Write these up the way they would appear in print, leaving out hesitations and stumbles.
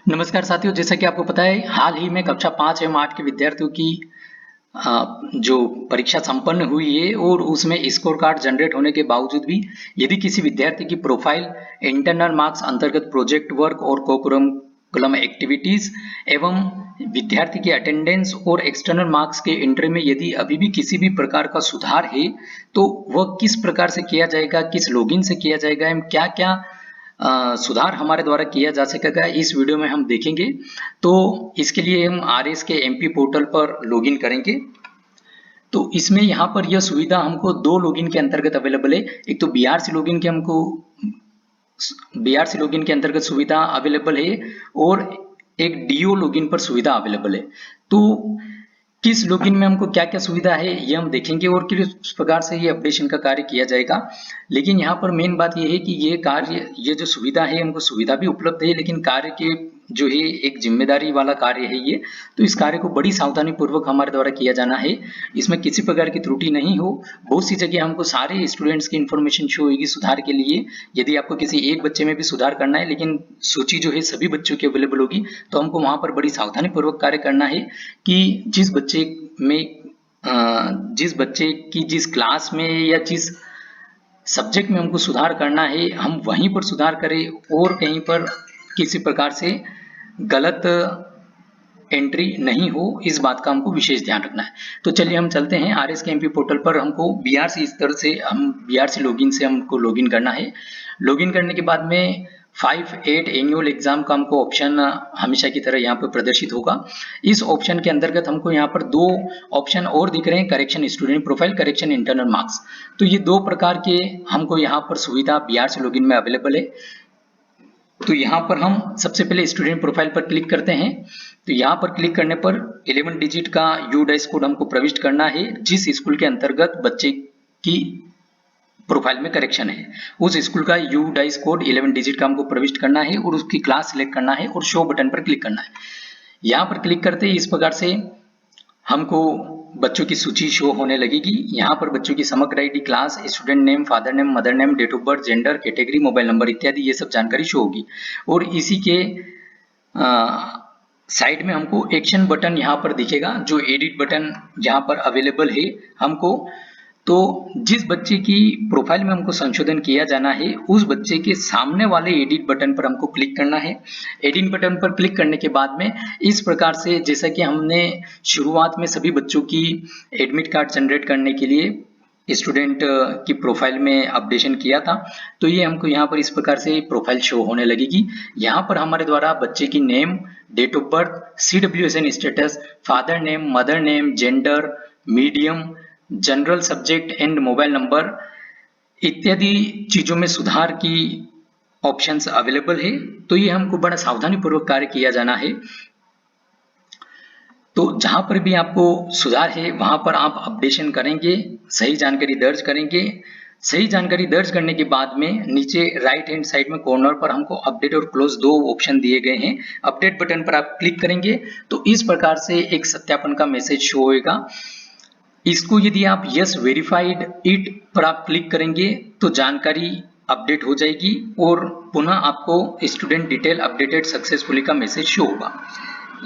नमस्कार साथियों, जैसा कि आपको पता है हाल ही में कक्षा 5 एवं 8 के विद्यार्थियों की जो परीक्षा संपन्न हुई है और उसमें स्कोर कार्ड जनरेट होने के बावजूद भी यदि किसी विद्यार्थी की प्रोफाइल इंटरनल मार्क्स अंतर्गत प्रोजेक्ट वर्क और कोकुलम एक्टिविटीज एवं विद्यार्थी की अटेंडेंस और एक्सटर्नल मार्क्स के एंट्री में यदि अभी भी किसी भी प्रकार का सुधार है तो वह किस प्रकार से किया जाएगा, किस लॉगिन से किया जाएगा एवं क्या क्या सुधार हमारे द्वारा किया जा सकेगा, इस वीडियो में हम देखेंगे। तो इसके लिए हम आरएस के एमपी पोर्टल पर लॉगिन करेंगे। तो इसमें यहाँ पर यह सुविधा हमको दो लॉगिन के अंतर्गत अवेलेबल है। एक तो बीआरसी लॉगिन के अंतर्गत सुविधा अवेलेबल है और एक डीओ लॉगिन पर सुविधा अवेलेबल है। तो किस लॉगिन में हमको क्या क्या सुविधा है ये हम देखेंगे और किस प्रकार से ये अपडेशन का कार्य किया जाएगा। लेकिन यहाँ पर मेन बात ये है कि ये जो सुविधा है हमको सुविधा भी उपलब्ध है, लेकिन कार्य के जो है एक जिम्मेदारी वाला कार्य है ये। तो इस कार्य को बड़ी सावधानी पूर्वक हमारे द्वारा किया जाना है, इसमें किसी प्रकार की त्रुटि नहीं हो। बहुत सी जगह हमको सारे स्टूडेंट्स की इन्फॉर्मेशन शो होगी सुधार के लिए। यदि आपको किसी एक बच्चे में भी सुधार करना है लेकिन सूची जो है सभी बच्चों की अवेलेबल होगी, तो हमको वहां पर बड़ी सावधानी पूर्वक कार्य करना है कि जिस बच्चे की जिस क्लास में या जिस सब्जेक्ट में हमको सुधार करना है हम वहीं पर सुधार करें और कहीं पर किसी प्रकार से गलत एंट्री नहीं हो, इस बात का हमको विशेष ध्यान रखना है। तो चलिए हम चलते हैं आरएस के एमपी पोर्टल पर। हमको बीआरसी स्तर से बीआरसी लॉगिन से हमको लॉगिन करना है। लॉगिन करने के बाद में 5-8 एनुअल एग्जाम का हमको ऑप्शन हमेशा की तरह यहाँ पर प्रदर्शित होगा। इस ऑप्शन के अंतर्गत हमको यहाँ पर दो ऑप्शन और दिख रहे हैं, correction student profile, correction internal marks. तो ये दो प्रकार के हमको यहाँ पर सुविधा बीआरसी लॉगिन में अवेलेबल है। तो यहाँ पर हम सबसे पहले स्टूडेंट प्रोफाइल पर क्लिक करते हैं। तो यहाँ पर क्लिक करने पर 11 डिजिट का यूडाइस कोड हमको प्रविष्ट करना है। जिस स्कूल के अंतर्गत बच्चे की प्रोफाइल में करेक्शन है उस स्कूल का यूडाइस कोड 11 डिजिट का हमको प्रविष्ट करना है और उसकी क्लास सिलेक्ट करना है और शो बटन पर क्लिक करना है। यहाँ पर क्लिक करते ही इस प्रकार से हमको बच्चों की सूची शो होने लगेगी। यहाँ पर बच्चों की Samagra ID, class, student name, father name, mother name, date of birth, gender, category, mobile number इत्यादि ये सब जानकारी शो होगी। और इसी के साइड में हमको एक्शन बटन यहाँ पर दिखेगा, जो एडिट बटन यहाँ पर अवेलेबल है हमको। तो जिस बच्चे की प्रोफाइल में हमको संशोधन किया जाना है उस बच्चे के सामने वाले एडिट बटन पर हमको क्लिक करना है। एडिट बटन पर क्लिक करने के बाद में इस प्रकार से, जैसा कि हमने शुरुआत में सभी बच्चों की एडमिट कार्ड जनरेट करने के लिए स्टूडेंट की प्रोफाइल में अपडेशन किया था, तो ये हमको यहाँ पर इस प्रकार से प्रोफाइल शो होने लगेगी। यहाँ पर हमारे द्वारा बच्चे की name, date of birth, CWSN status, father name, mother name, gender, medium, general subject and mobile number इत्यादि चीजों में सुधार की ऑप्शंस अवेलेबल है। तो ये हमको बड़ा सावधानी पूर्वक कार्य किया जाना है। तो जहां पर भी आपको सुधार है वहां पर आप अपडेशन करेंगे, सही जानकारी दर्ज करेंगे। सही जानकारी दर्ज करने के बाद में नीचे राइट हैंड साइड में कॉर्नर पर हमको अपडेट और क्लोज दो ऑप्शन दिए गए हैं। अपडेट बटन पर आप क्लिक करेंगे तो इस प्रकार से एक सत्यापन का मैसेज शो होगा। इसको यदि आप यस वेरीफाइड इट पर आप क्लिक करेंगे तो जानकारी अपडेट हो जाएगी और पुनः आपको स्टूडेंट डिटेल अपडेटेड सक्सेसफुली का मैसेज शो होगा।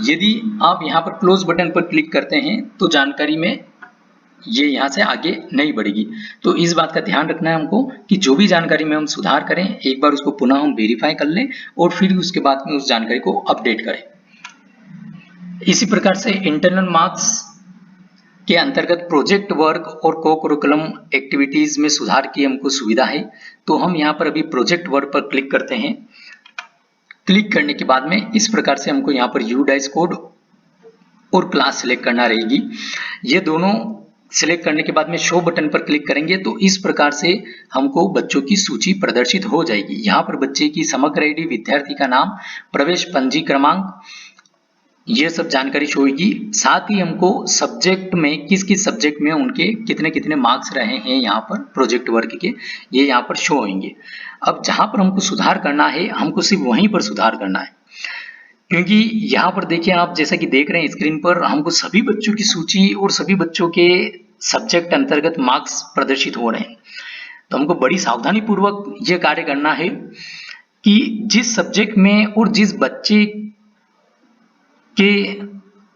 यदि आप यहाँ पर क्लोज बटन पर क्लिक करते हैं तो जानकारी में ये यहाँ से आगे नहीं बढ़ेगी। तो इस बात का ध्यान रखना है हमको कि जो भी जानकारी में हम सुधार करें एक बार उसको पुनः हम वेरीफाई कर लें और फिर उसके बाद में उस जानकारी को अपडेट करें। इसी प्रकार से इंटरनल मार्क्स के अंतर्गत प्रोजेक्ट वर्क और को-करिकुलम एक्टिविटीज में सुधार की हमको सुविधा है। तो हम यहाँ पर अभी प्रोजेक्ट वर्क पर क्लिक करते हैं। क्लिक करने के बाद में इस प्रकार से हमको यहाँ पर यूडाइस कोड और क्लास सिलेक्ट करना रहेगी। ये दोनों सिलेक्ट करने के बाद में शो बटन पर क्लिक करेंगे तो इस प्रकार से हमको बच्चों की सूची प्रदर्शित हो जाएगी। यहाँ पर बच्चे की समग्र आईडी, विद्यार्थी का नाम, प्रवेश पंजी क्रमांक, ये सब जानकारी शो होगी। साथ ही हमको सब्जेक्ट में किस किस सब्जेक्ट में उनके कितने कितने मार्क्स रहे हैं यहाँ पर प्रोजेक्ट वर्क के, ये यहाँ पर शो होंगे। अब जहां पर हमको सुधार करना है हमको सिर्फ वहीं पर सुधार करना है, क्योंकि यहाँ पर देखिए आप जैसा कि देख रहे हैं स्क्रीन पर हमको सभी बच्चों की सूची और सभी बच्चों के सब्जेक्ट अंतर्गत मार्क्स प्रदर्शित हो रहे हैं। तो हमको बड़ी सावधानी पूर्वक यह कार्य करना है कि जिस सब्जेक्ट में और जिस बच्चे कि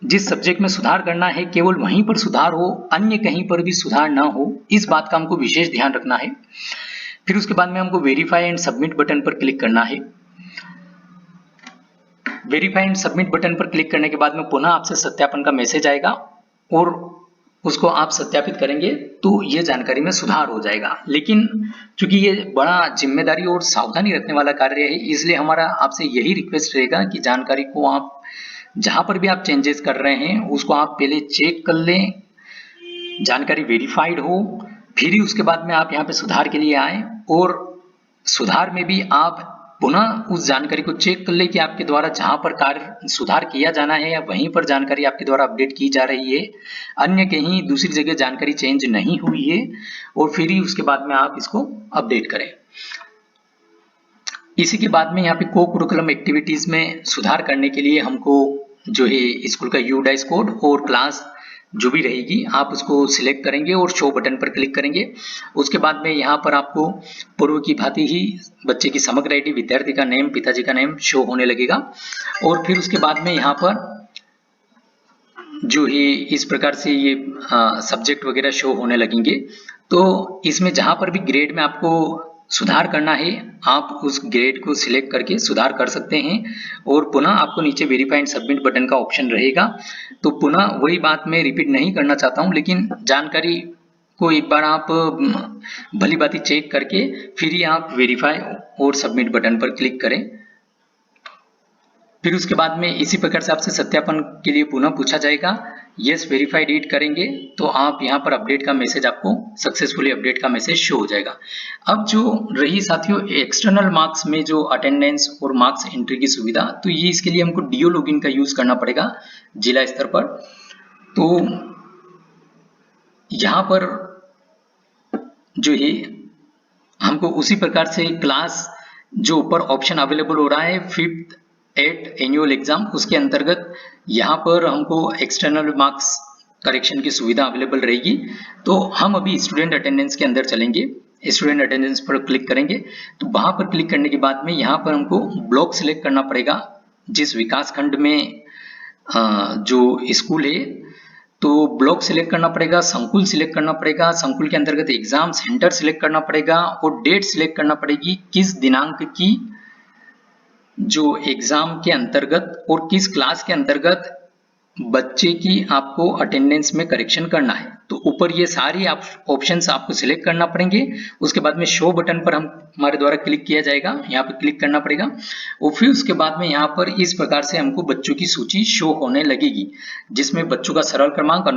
जिस सब्जेक्ट में सुधार करना है केवल वहीं पर सुधार हो, अन्य कहीं पर भी सुधार ना हो, इस बात का हमको विशेष ध्यान रखना है। फिर उसके बाद में हमको वेरीफाई एंड सबमिट बटन पर क्लिक करना है। वेरीफाई एंड सबमिट बटन पर क्लिक करने के बाद में पुनः आपसे सत्यापन का मैसेज आएगा और उसको आप सत्यापित करेंगे तो ये जानकारी में सुधार हो जाएगा। लेकिन चूंकि ये बड़ा जिम्मेदारी और सावधानी रखने वाला कार्य है, इसलिए हमारा आपसे यही रिक्वेस्ट रहेगा कि जानकारी को आप जहां पर भी आप चेंजेस कर रहे हैं उसको आप पहले चेक कर लें, जानकारी वेरीफाइड हो, फिर ही उसके बाद में आप यहाँ पे सुधार के लिए आए और सुधार में भी आप पुनः उस जानकारी को चेक कर ले कि आपके द्वारा जहां पर कार्य सुधार किया जाना है या वहीं पर जानकारी आपके द्वारा अपडेट की जा रही है, अन्य कहीं दूसरी जगह जानकारी चेंज नहीं हुई है, और फिर ही उसके बाद में आप इसको अपडेट करें। इसी के बाद में यहाँ पे को कुरिकुलम एक्टिविटीज में सुधार करने के लिए हमको जो है स्कूल का यूडाइस कोड और क्लास जो भी रहेगी आप उसको सिलेक्ट करेंगे और शो बटन पर क्लिक करेंगे। उसके बाद में यहाँ पर आपको पूर्व की भांति ही बच्चे की समग्र आईडी, विद्यार्थी का नेम, पिताजी का नेम शो होने लगेगा और फिर उसके बाद में यहाँ पर जो है इस प्रकार से ये सब्जेक्ट वगैरह शो होने लगेंगे। तो इसमें जहां पर भी ग्रेड में आपको सुधार करना है आप उस ग्रेड को सिलेक्ट करके सुधार कर सकते हैं और पुनः आपको नीचे वेरीफाई एंड सबमिट बटन का ऑप्शन रहेगा। तो पुनः वही बात मैं रिपीट नहीं करना चाहता हूं, लेकिन जानकारी को एक बार आप भली भांति चेक करके फिर ही आप वेरीफाई और सबमिट बटन पर क्लिक करें। फिर उसके बाद में इसी प्रकार से आपसे सत्यापन के लिए पुनः पूछा जाएगा, यस वेरीफाइड इट करेंगे तो आप यहाँ पर अपडेट का मैसेज, आपको सक्सेसफुली अपडेट का मैसेज शो हो जाएगा। अब जो रही साथियों एक्सटर्नल मार्क्स में जो अटेंडेंस और मार्क्स एंट्री की सुविधा, तो ये इसके लिए हमको डीओ लॉगिन का यूज करना पड़ेगा जिला स्तर पर। तो यहाँ पर जो है हमको उसी प्रकार से क्लास जो ऊपर ऑप्शन अवेलेबल हो रहा है 5th 8th एनुअल एग्जाम, उसके अंतर्गत यहाँ पर हमको एक्सटर्नल मार्क्स करेक्शन की सुविधा अवेलेबल रहेगी। तो हम अभी स्टूडेंट अटेंडेंस के अंदर चलेंगे, स्टूडेंट अटेंडेंस पर क्लिक करेंगे। तो वहां पर क्लिक करने के बाद में यहाँ पर हमको ब्लॉक सिलेक्ट करना पड़ेगा जिस विकास खंड में जो स्कूल है, तो ब्लॉक सिलेक्ट करना पड़ेगा, संकुल सिलेक्ट करना पड़ेगा, संकुल के अंतर्गत एग्जाम सेंटर सिलेक्ट करना पड़ेगा और डेट सिलेक्ट करना पड़ेगी किस दिनांक की जो एग्जाम के अंतर्गत और किस क्लास के अंतर्गत बच्चे की आपको अटेंडेंस में करेक्शन करना है। तो ऊपर ये सारी ऑप्शंस आपको सिलेक्ट करना पड़ेंगे। उसके बाद में शो बटन पर हमारे द्वारा क्लिक किया जाएगा, यहाँ पर क्लिक करना पड़ेगा और फिर उसके बाद में यहाँ पर इस प्रकार से हमको बच्चों की सूची शो होने लगेगी जिसमें बच्चों का सरल क्रमांक,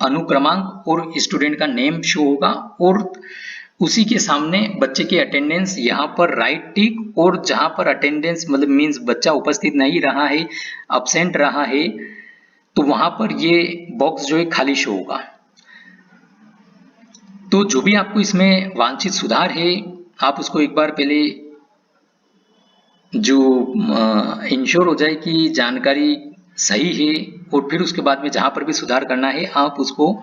अनुक्रमांक और स्टूडेंट का नेम शो होगा और उसी के सामने बच्चे की अटेंडेंस यहाँ पर राइट टिक और जहां पर अटेंडेंस मतलब मींस बच्चा उपस्थित नहीं रहा है, अब्सेंट रहा है, तो वहां पर ये बॉक्स जो है खाली शो होगा। तो जो भी आपको इसमें वांछित सुधार है आप उसको एक बार पहले जो इंश्योर हो जाए कि जानकारी सही है और फिर उसके बाद में जहां पर भी सुधार करना है आप उसको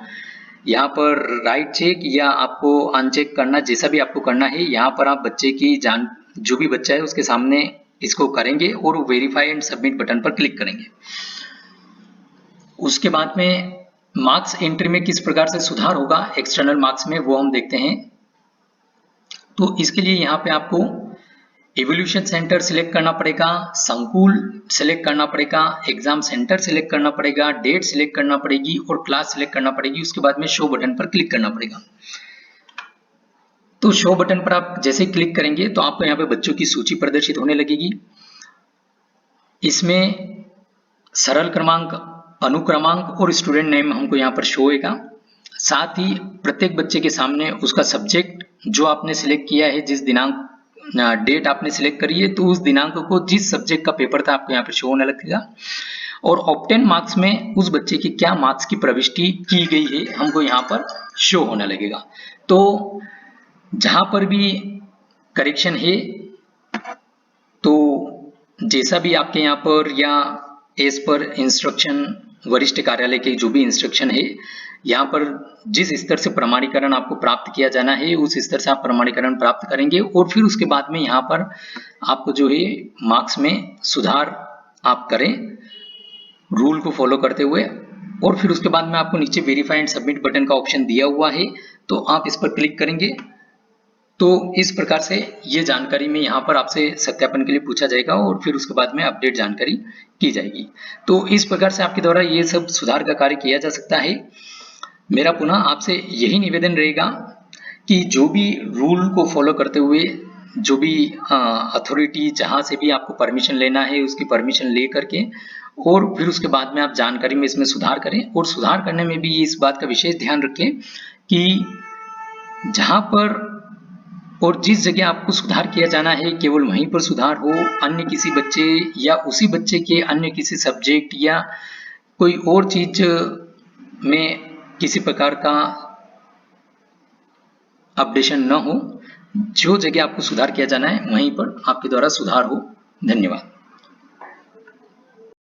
यहाँ पर राइट चेक या आपको अनचेक करना, जैसा भी आपको करना है, यहाँ पर आप बच्चे की जो भी बच्चा है उसके सामने इसको करेंगे और वेरीफाई एंड सबमिट बटन पर क्लिक करेंगे। उसके बाद में मार्क्स एंट्री में किस प्रकार से सुधार होगा एक्सटर्नल मार्क्स में वो हम देखते हैं। तो इसके लिए यहाँ पे आपको इवोल्यूशन सेंटर सिलेक्ट करना पड़ेगा, संकुल सिलेक्ट करना पड़ेगा, एग्जाम सेंटर सिलेक्ट करना पड़ेगा, डेट सिलेक्ट करना पड़ेगी और क्लास सिलेक्ट करना पड़ेगी। उसके बाद में शो बटन पर क्लिक करना पड़ेगा। तो शो बटन पर आप जैसे क्लिक करेंगे तो आपको यहाँ पे बच्चों की सूची प्रदर्शित होने लगेगी। इसमें सरल क्रमांक, अनुक्रमांक और स्टूडेंट नेम हमको यहाँ पर शो होगा। साथ ही प्रत्येक बच्चे के सामने उसका सब्जेक्ट जो आपने सिलेक्ट किया है, जिस दिनांक डेट आपने सिलेक्ट करी है, तो उस दिनांक को जिस सब्जेक्ट का पेपर था आपको यहाँ पे शो होने लगेगा और ऑब्टेन मार्क्स में उस बच्चे की क्या मार्क्स की प्रविष्टि की गई है हमको यहाँ पर शो होने लगेगा। तो जहां पर भी करेक्शन है तो जैसा भी आपके यहाँ पर या एज पर इंस्ट्रक्शन वरिष्ठ कार्यालय के जो भी इंस्ट्रक्शन है, यहाँ पर जिस स्तर से प्रमाणीकरण आपको प्राप्त किया जाना है उस स्तर से आप प्रमाणीकरण प्राप्त करेंगे और फिर उसके बाद में यहाँ पर आपको जो है मार्क्स में सुधार आप करें। रूल को फॉलो करते हुए, और फिर उसके बाद में आपको नीचे वेरीफाई एंड सबमिट बटन का ऑप्शन दिया हुआ है, तो आप इस पर क्लिक करेंगे। तो इस प्रकार से ये जानकारी में यहाँ पर आपसे सत्यापन के लिए पूछा जाएगा और फिर उसके बाद में अपडेट जानकारी की जाएगी। तो इस प्रकार से आपके द्वारा ये सब सुधार का कार्य किया जा सकता है। मेरा पुनः आपसे यही निवेदन रहेगा कि जो भी रूल को फॉलो करते हुए जो भी अथॉरिटी जहां से भी आपको परमिशन लेना है उसकी परमिशन ले करके और फिर उसके बाद में आप जानकारी में इसमें सुधार करें, और सुधार करने में भी इस बात का विशेष ध्यान रखें कि जहां पर और जिस जगह आपको सुधार किया जाना है केवल वहीं पर सुधार हो, अन्य किसी बच्चे या उसी बच्चे के अन्य किसी सब्जेक्ट या कोई और चीज में किसी प्रकार का अपडेशन न हो। जो जगह आपको सुधार किया जाना है वहीं पर आपके द्वारा सुधार हो। धन्यवाद।